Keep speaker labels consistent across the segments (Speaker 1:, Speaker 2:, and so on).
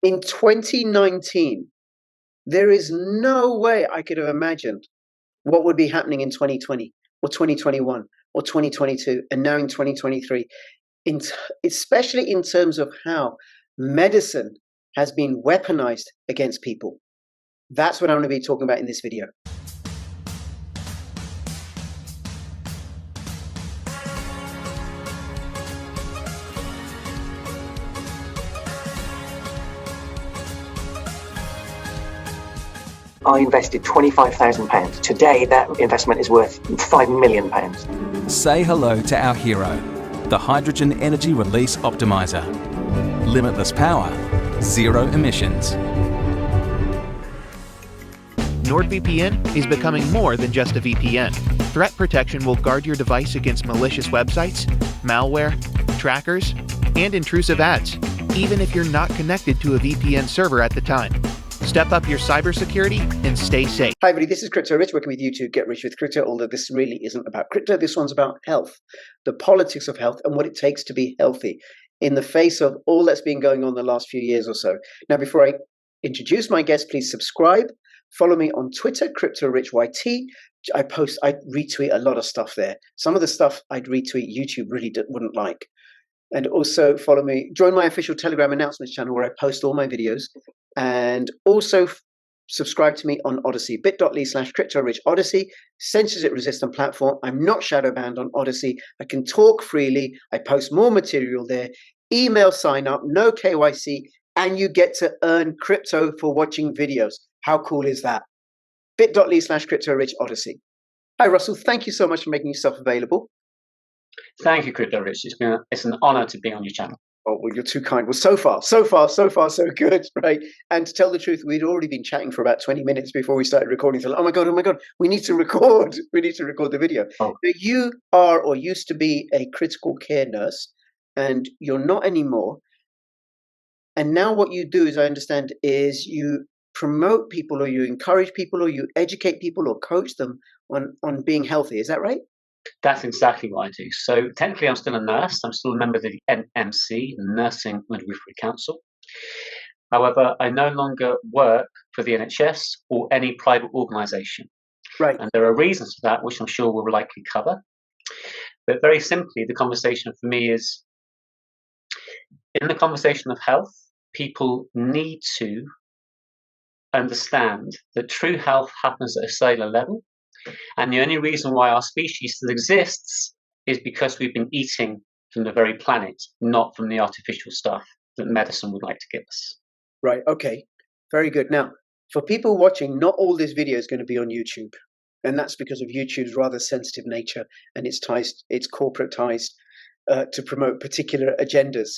Speaker 1: In 2019, there is no way I could have imagined what would be happening in 2020 or 2021 or 2022 and now in 2023, especially in terms of how medicine has been weaponized against people. That's what I'm going to be talking about in this video.
Speaker 2: I invested £25,000. Today, that investment is worth £5 million.
Speaker 3: Say hello to our hero, the Hydrogen Energy Release Optimizer. Limitless power, zero emissions.
Speaker 4: NordVPN is becoming more than just a VPN. Threat protection will guard your device against malicious websites, malware, trackers, and intrusive ads, even if you're not connected to a VPN server at the time. Step up your cybersecurity and stay safe.
Speaker 1: Hi everybody, this is Crypto Rich, working with you to get rich with crypto, although this really isn't about crypto. This one's about health, the politics of health and what it takes to be healthy in the face of all that's been going on the last few years or so. Now, before I introduce my guest, please subscribe. Follow me on Twitter, CryptoRichYT. I retweet a lot of stuff there. Some of the stuff I'd retweet YouTube really wouldn't like. And also follow me, join my official Telegram announcements channel where I post all my videos. And also subscribe to me on Odyssey, bit.ly/CryptoRichOdyssey, censorship resistant platform. I'm not shadow banned on Odyssey. I can talk freely. I post more material there. Email sign up, no KYC, and you get to earn crypto for watching videos. How cool is that? bit.ly/CryptoRichOdyssey. Hi, Russell. Thank you so much for making yourself available.
Speaker 5: Thank you, Crypto Rich. It's an honor to be on your channel.
Speaker 1: Oh, well, you're too kind. Well, so far, so good, right? And to tell the truth, we'd already been chatting for about 20 minutes before we started recording. So, oh my God, we need to record. We need to record the video.
Speaker 5: Oh.
Speaker 1: So you are or used to be a critical care nurse, and you're not anymore. And now what you do, as I understand, is you promote people or you encourage people or you educate people or coach them on being healthy. Is that right?
Speaker 5: That's exactly what I do. So technically, I'm still a nurse. I'm still a member of the NMC, the Nursing Midwifery Council. However, I no longer work for the NHS or any private organisation.
Speaker 1: Right.
Speaker 5: And there are reasons for that, which I'm sure we'll likely cover. But very simply, the conversation for me is, in the conversation of health, people need to understand that true health happens at a cellular level. And the only reason why our species still exists is because we've been eating from the very planet, not from the artificial stuff that medicine would like to give us.
Speaker 1: Right. Okay. Very good. Now, for people watching, not all this video is going to be on YouTube. And that's because of YouTube's rather sensitive nature and it's corporatized to promote particular agendas.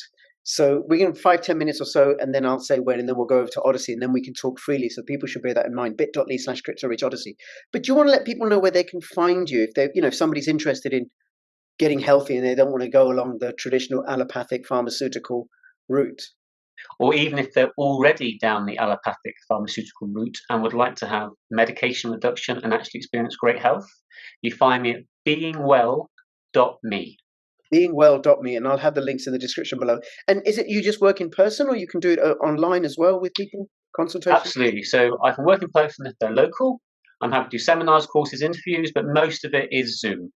Speaker 1: So we're going to 5-10 minutes or so, and then I'll say when, and then we'll go over to Odyssey, and then we can talk freely. So people should bear that in mind. bit.ly/CryptoRichOdyssey. But do you want to let people know where they can find you if they, if somebody's interested in getting healthy and they don't want to go along the traditional allopathic pharmaceutical route?
Speaker 5: Or even if they're already down the allopathic pharmaceutical route and would like to have medication reduction and actually experience great health, you find me at beingwell.me.
Speaker 1: beingwell.me, and I'll have the links in the description below. And is it you just work in person, or you can do it online as well with people, consultations?
Speaker 5: Absolutely. So I can work in person if they're local. I'm happy to do seminars, courses, interviews, but most of it is Zoom.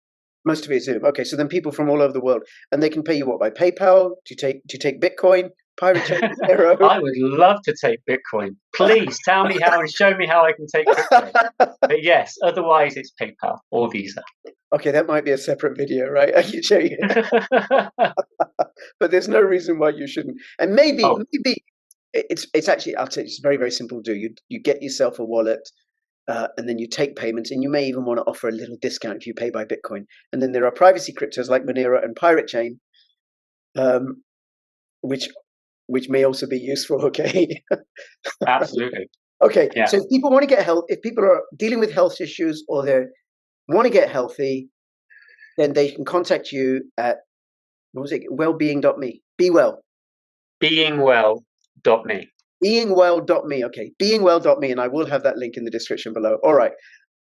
Speaker 1: Most of it is Zoom. Okay, so then people from all over the world, and they can pay you what, by PayPal? Do you take Bitcoin? Pirate chain?
Speaker 5: I would love to take Bitcoin. Please tell me how and show me how I can take Bitcoin. But yes, otherwise it's PayPal or Visa.
Speaker 1: Okay, that might be a separate video, right? I can show you. But there's no reason why you shouldn't. And maybe it's actually, I'll tell you, it's very, very simple to do. You get yourself a wallet, and then you take payments, and you may even want to offer a little discount if you pay by Bitcoin. And then there are privacy cryptos like Monero and Pirate Chain, which may also be useful. Okay.
Speaker 5: Absolutely.
Speaker 1: Okay.
Speaker 5: Yeah.
Speaker 1: So if people want to get help, if people are dealing with health issues or they want to get healthy, then they can contact you at, what was it? Wellbeing.me. Be well.
Speaker 5: Beingwell.me.
Speaker 1: Beingwell.me. Okay. Beingwell.me. And I will have that link in the description below. All right.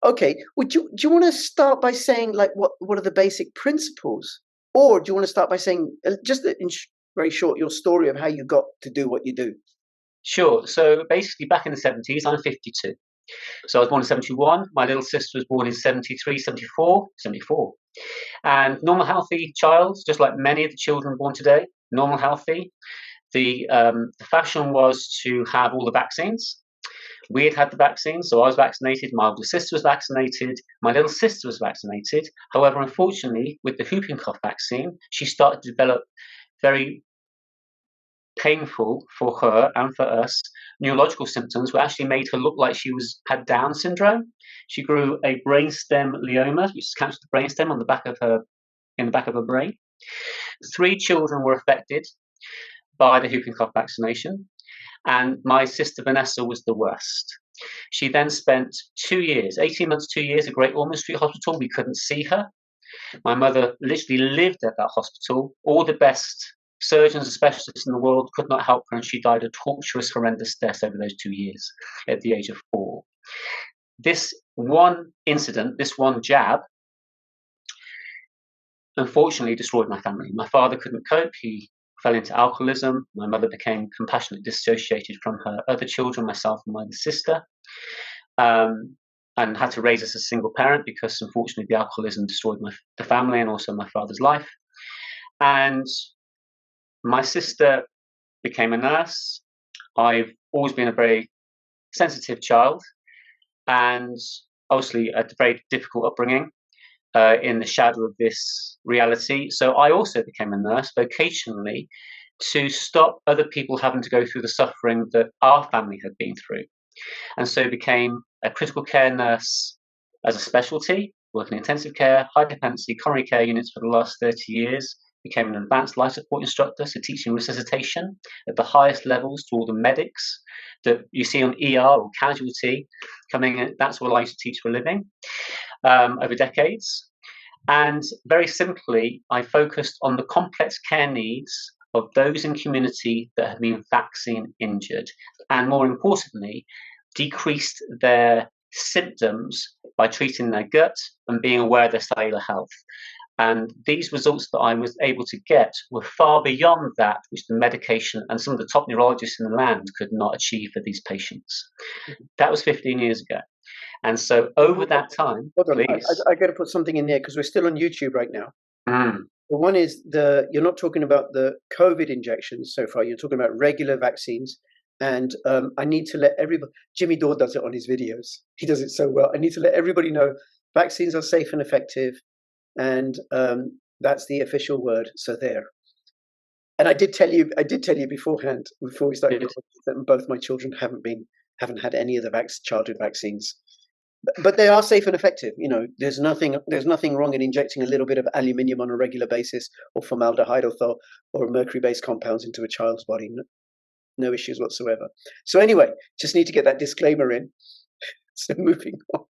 Speaker 1: Okay. Do you want to start by saying, like, what are the basic principles? Or do you want to start by saying, just in very short, your story of how you got to do what you do?
Speaker 5: Sure. So basically, back in the 70s, I'm 52. So I was born in 71. My little sister was born in 73, 74, 74. And normal, healthy child, just like many of the children born today, normal, healthy. The fashion was to have all the vaccines. We had the vaccine, so I was vaccinated. My older sister was vaccinated. My little sister was vaccinated. However, unfortunately, with the whooping cough vaccine, she started to develop very painful for her and for us neurological symptoms, which actually made her look like she had Down syndrome. She grew a brainstem glioma, which is cancer of the brainstem on the back of her brain. 3 children were affected by the whooping cough vaccination, and my sister Vanessa was the worst. She then spent 2 years, 18 months, 2 years at Great Ormond Street Hospital. We couldn't see her. My mother literally lived at that hospital. All the best surgeons and specialists in the world could not help her, and she died a torturous, horrendous death over those 2 years at the age of 4. This one incident, this one jab, unfortunately destroyed my family. My father couldn't cope. He fell into alcoholism. My mother became compassionately dissociated from her other children, myself and my other sister, and had to raise us as a single parent because, unfortunately, the alcoholism destroyed the family and also my father's life. And my sister became a nurse. I've always been a very sensitive child, and obviously a very difficult upbringing in the shadow of this reality. So I also became a nurse vocationally to stop other people having to go through the suffering that our family had been through. And so became a critical care nurse as a specialty, working in intensive care, high dependency coronary care units for the last 30 years. Became an advanced life support instructor, so teaching resuscitation at the highest levels to all the medics that you see on ER or casualty coming in. That's what I used to teach for a living over decades. And very simply, I focused on the complex care needs of those in community that have been vaccine injured, and more importantly, decreased their symptoms by treating their gut and being aware of their cellular health. And these results that I was able to get were far beyond that which the medication and some of the top neurologists in the land could not achieve for these patients. That was 15 years ago. And so over that time,
Speaker 1: hold on,
Speaker 5: please.
Speaker 1: I got to put something in there because we're still on YouTube right now.
Speaker 5: Mm.
Speaker 1: Well, one is you're not talking about the COVID injections so far. You're talking about regular vaccines. And I need to let everybody, Jimmy Dore does it on his videos. He does it so well. I need to let everybody know vaccines are safe and effective. And that's the official word. So there. And I did tell you beforehand, before we started, that both my children haven't had any of the childhood vaccines. But they are safe and effective. You know, there's nothing wrong in injecting a little bit of aluminium on a regular basis, or formaldehyde or mercury-based compounds into a child's body. No issues whatsoever. So anyway, just need to get that disclaimer in. So moving on.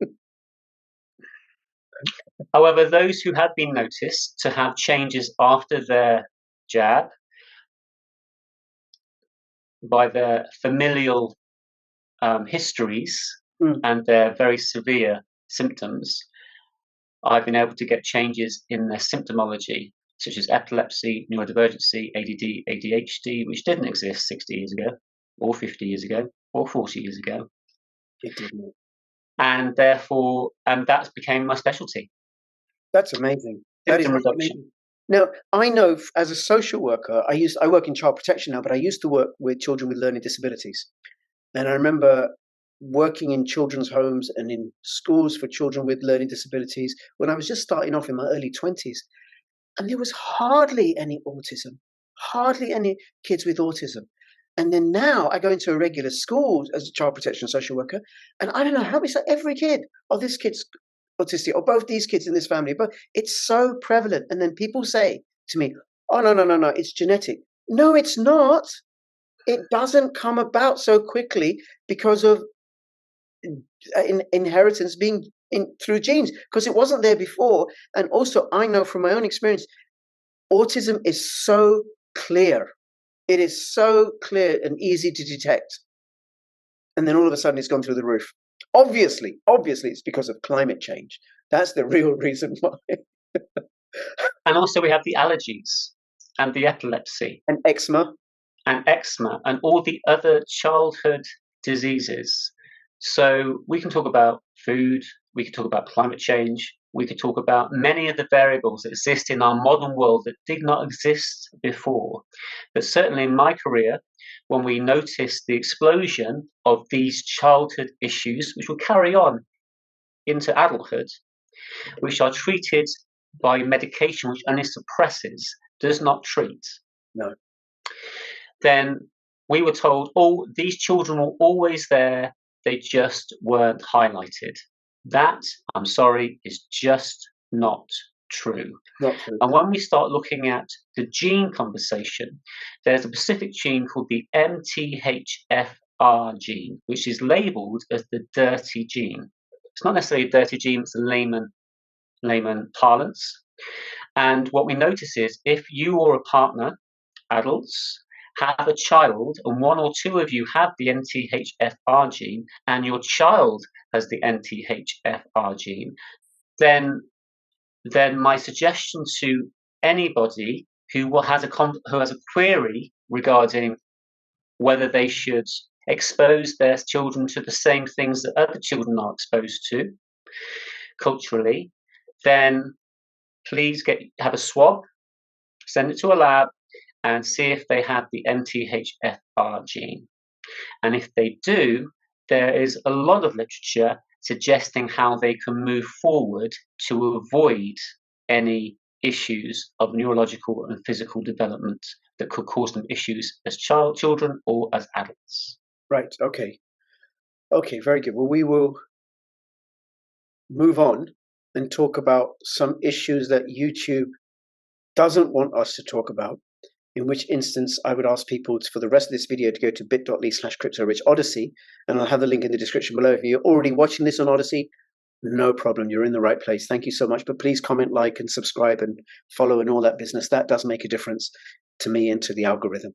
Speaker 5: However, those who had been noticed to have changes after their jab by their familial histories and their very severe symptoms, I've been able to get changes in their symptomology, such as epilepsy, neurodivergency, ADD, ADHD, which didn't exist 60 years ago, or 50 years ago, or 40 years ago.
Speaker 1: It didn't.
Speaker 5: And therefore, that became my specialty.
Speaker 1: That's amazing. That is amazing. Now, I know as a social worker, I work in child protection now, but I used to work with children with learning disabilities. And I remember working in children's homes and in schools for children with learning disabilities when I was just starting off in my early 20s. And there was hardly any autism, hardly any kids with autism. And then now I go into a regular school as a child protection social worker, and I don't know how many, every kid, this kid's autistic, or both these kids in this family, but it's so prevalent. And then people say to me, oh, no, it's genetic. No, it's not. It doesn't come about so quickly because of inheritance being through genes, because it wasn't there before. And also, I know from my own experience, autism is so clear. It is so clear and easy to detect. And then all of a sudden it's gone through the roof. Obviously, it's because of climate change. That's the real reason why.
Speaker 5: And also we have the allergies and the epilepsy.
Speaker 1: And eczema.
Speaker 5: and eczema and all the other childhood diseases. So we can talk about food, we can talk about climate change, we could talk about many of the variables that exist in our modern world that did not exist before. But certainly in my career, when we noticed the explosion of these childhood issues, which will carry on into adulthood, which are treated by medication which only suppresses, does not treat.
Speaker 1: No.
Speaker 5: Then we were told, oh, these children were always there, they just weren't highlighted. That, I'm sorry, is just not true.
Speaker 1: Not true.
Speaker 5: And when we start looking at the gene conversation, there's a specific gene called the MTHFR gene, which is labeled as the dirty gene. It's not necessarily a dirty gene, it's a layman parlance. And what we notice is if you or a partner, adults, have a child and one or two of you have the MTHFR gene and your child has the MTHFR gene, then my suggestion to anybody who has a query regarding whether they should expose their children to the same things that other children are exposed to culturally, then please have a swab, send it to a lab, and see if they have the MTHFR gene. And if they do, there is a lot of literature suggesting how they can move forward to avoid any issues of neurological and physical development that could cause them issues as children or as adults.
Speaker 1: Right, okay. Okay, very good. Well, we will move on and talk about some issues that YouTube doesn't want us to talk about, in which instance I would ask people for the rest of this video to go to bit.ly/CryptoRichOdyssey, and I'll have the link in the description below. If you're already watching this on Odyssey, no problem, you're in the right place. Thank you so much. But please comment, like, and subscribe and follow and all that business. That does make a difference to me and to the algorithm.